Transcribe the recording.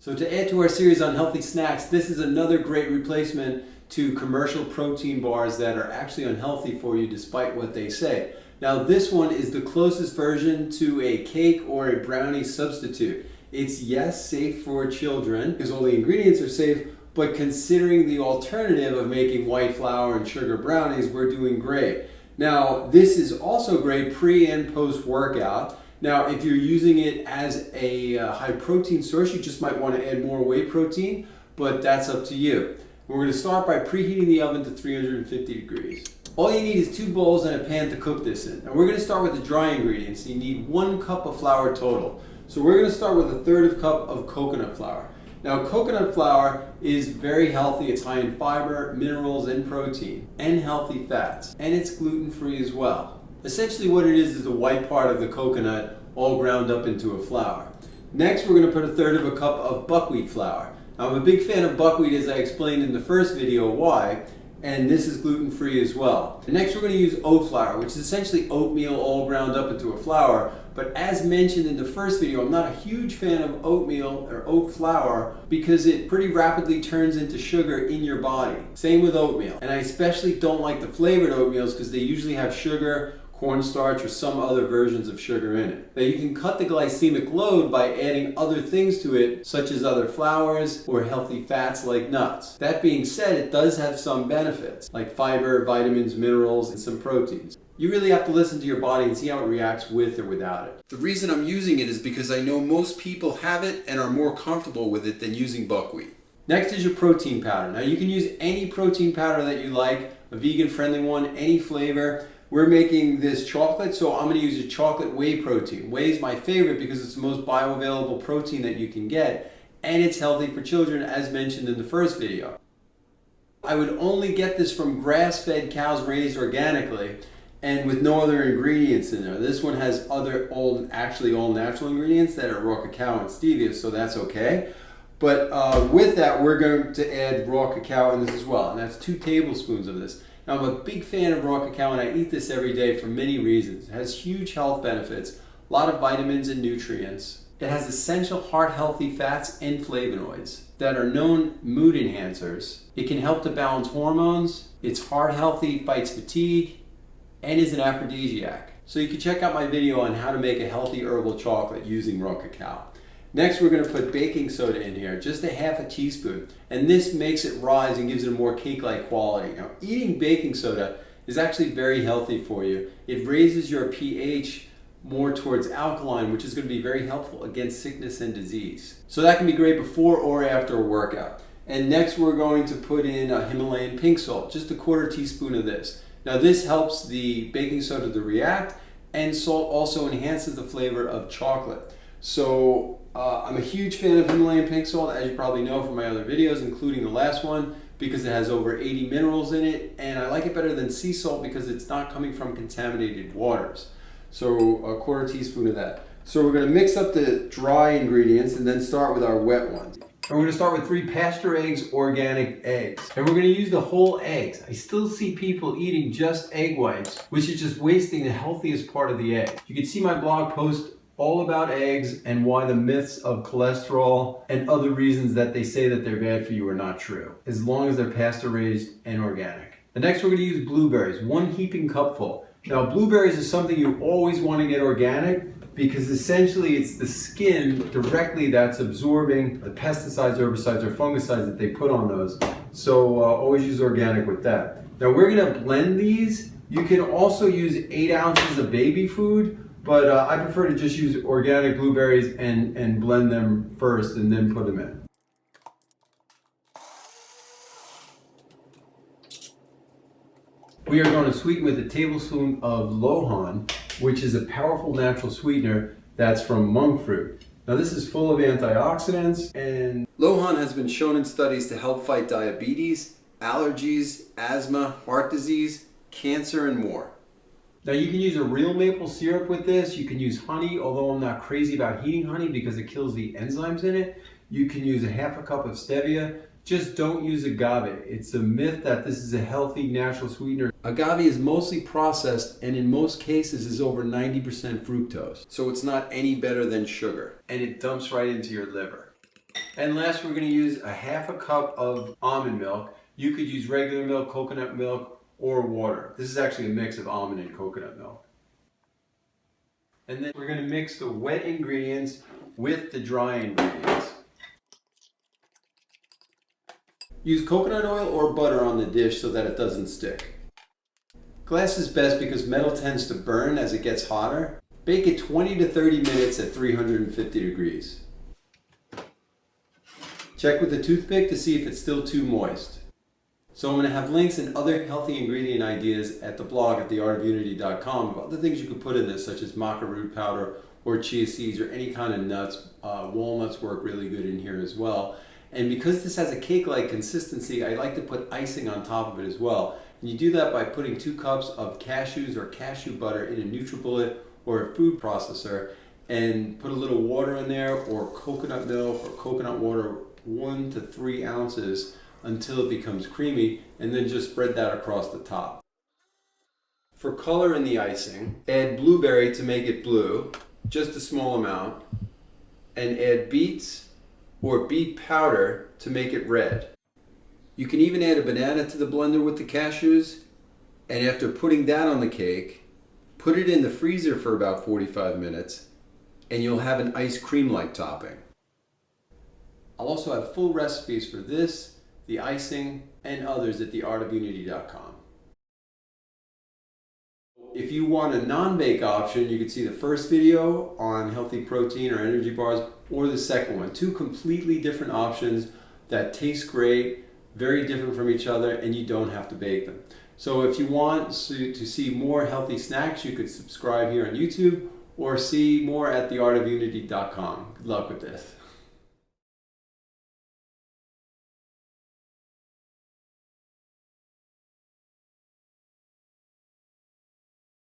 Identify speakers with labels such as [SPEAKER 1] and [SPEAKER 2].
[SPEAKER 1] So to add to our series on healthy snacks, this is another great replacement to commercial protein bars that are actually unhealthy for you despite what they say. Now this one is the closest version to a cake or a brownie substitute. It's, yes, safe for children because all the ingredients are safe, but considering the alternative of making white flour and sugar brownies, we're doing great. Now this is also great pre and post workout. Now if you're using it as a high protein source, you just might want to add more whey protein, but that's up to you. We're going to start by preheating the oven to 350 degrees. All you need is 2 bowls and a pan to cook this in. Now we're going to start with the dry ingredients. You need 1 cup of flour total. So we're going to start with 1/3 cup of coconut flour. Now coconut flour is very healthy. It's high in fiber, minerals, and protein, and healthy fats. And it's gluten-free as well. Essentially what it is the white part of the coconut all ground up into a flour. Next we're going to put 1/3 cup of buckwheat flour. Now, I'm a big fan of buckwheat, as I explained in the first video why, and this is gluten-free as well. Next we're going to use oat flour, which is essentially oatmeal all ground up into a flour. But as mentioned in the first video, I'm not a huge fan of oatmeal or oat flour because it pretty rapidly turns into sugar in your body. Same with oatmeal. And I especially don't like the flavored oatmeals because they usually have sugar, cornstarch, or some other versions of sugar in it. Now you can cut the glycemic load by adding other things to it, such as other flours or healthy fats like nuts. That being said, it does have some benefits, like fiber, vitamins, minerals, and some proteins. You really have to listen to your body and see how it reacts with or without it. The reason I'm using it is because I know most people have it and are more comfortable with it than using buckwheat. Next is your protein powder. Now you can use any protein powder that you like, a vegan-friendly one, any flavor. We're making this chocolate, so I'm going to use a chocolate whey protein. Whey is my favorite because it's the most bioavailable protein that you can get, and it's healthy for children, as mentioned in the first video. I would only get this from grass-fed cows raised organically and with no other ingredients in there. This one has actually all natural ingredients that are raw cacao and stevia, so that's okay. But with that, we're going to add raw cacao in this as well, and that's 2 tablespoons of this. Now, I'm a big fan of raw cacao and I eat this every day for many reasons. It has huge health benefits, a lot of vitamins and nutrients. It has essential heart-healthy fats and flavonoids that are known mood enhancers. It can help to balance hormones. It's heart-healthy, fights fatigue, and is an aphrodisiac. So you can check out my video on how to make a healthy herbal chocolate using raw cacao. Next, we're going to put baking soda in here, just a half a teaspoon. And this makes it rise and gives it a more cake-like quality. Now, eating baking soda is actually very healthy for you. It raises your pH more towards alkaline, which is going to be very helpful against sickness and disease. So that can be great before or after a workout. And next, we're going to put in a Himalayan pink salt, just a 1/4 teaspoon of this. Now, this helps the baking soda to react, and salt also enhances the flavor of chocolate. So I'm a huge fan of Himalayan pink salt, as you probably know from my other videos, including the last one, because it has over 80 minerals in it, and I like it better than sea salt because it's not coming from contaminated waters. So a 1/4 teaspoon of that. So we're going to mix up the dry ingredients and then start with our wet ones. And we're going to start with 3 pasture eggs, organic eggs. And we're going to use the whole eggs. I still see people eating just egg whites, which is just wasting the healthiest part of the egg. You can see my blog post all about eggs and why the myths of cholesterol and other reasons that they say that they're bad for you are not true, as long as they're pasture raised and organic. The next we're going to use blueberries, 1 heaping cupful. Now blueberries is something you always want to get organic because essentially it's the skin directly that's absorbing the pesticides, herbicides, or fungicides that they put on those. So always use organic with that. Now we're going to blend these. You can also use 8 ounces of baby food, but I prefer to just use organic blueberries and blend them first and then put them in. We are going to sweeten with a tablespoon of lohan, which is a powerful natural sweetener that's from monk fruit. Now this is full of antioxidants, and lohan has been shown in studies to help fight diabetes, allergies, asthma, heart disease, cancer, and more. Now you can use a real maple syrup with this. You can use honey, although I'm not crazy about heating honey because it kills the enzymes in it. You can use a 1/2 cup of stevia. Just don't use agave. It's a myth that this is a healthy natural sweetener. Agave is mostly processed and in most cases is over 90% fructose. So it's not any better than sugar, and it dumps right into your liver. And last, we're going to use a half a cup of almond milk. You could use regular milk, coconut milk, or water. This is actually a mix of almond and coconut milk. And then we're going to mix the wet ingredients with the dry ingredients. Use coconut oil or butter on the dish so that it doesn't stick. Glass is best because metal tends to burn as it gets hotter. Bake it 20 to 30 minutes at 350 degrees. Check with a toothpick to see if it's still too moist. So I'm going to have links and other healthy ingredient ideas at the blog at theartofunity.com of other things you could put in this, such as maca root powder or chia seeds or any kind of nuts. Walnuts work really good in here as well. And because this has a cake-like consistency, I like to put icing on top of it as well. And you do that by putting 2 cups of cashews or cashew butter in a nutribullet or a food processor, and put a little water in there, or coconut milk or coconut water, 1 to 3 ounces, until it becomes creamy, and then just spread that across the top. For color in the icing, add blueberry to make it blue, just a small amount, and add beets or beet powder to make it red. You can even add a banana to the blender with the cashews, and after putting that on the cake, put it in the freezer for about 45 minutes, and you'll have an ice cream-like topping. I'll also have full recipes for this, the icing, and others at theartofunity.com. If you want a non-bake option, you can see the first video on healthy protein or energy bars, or the second one. 2 completely different options that taste great, very different from each other, and you don't have to bake them. So if you want to see more healthy snacks, you could subscribe here on YouTube or see more at theartofunity.com. Good luck with this.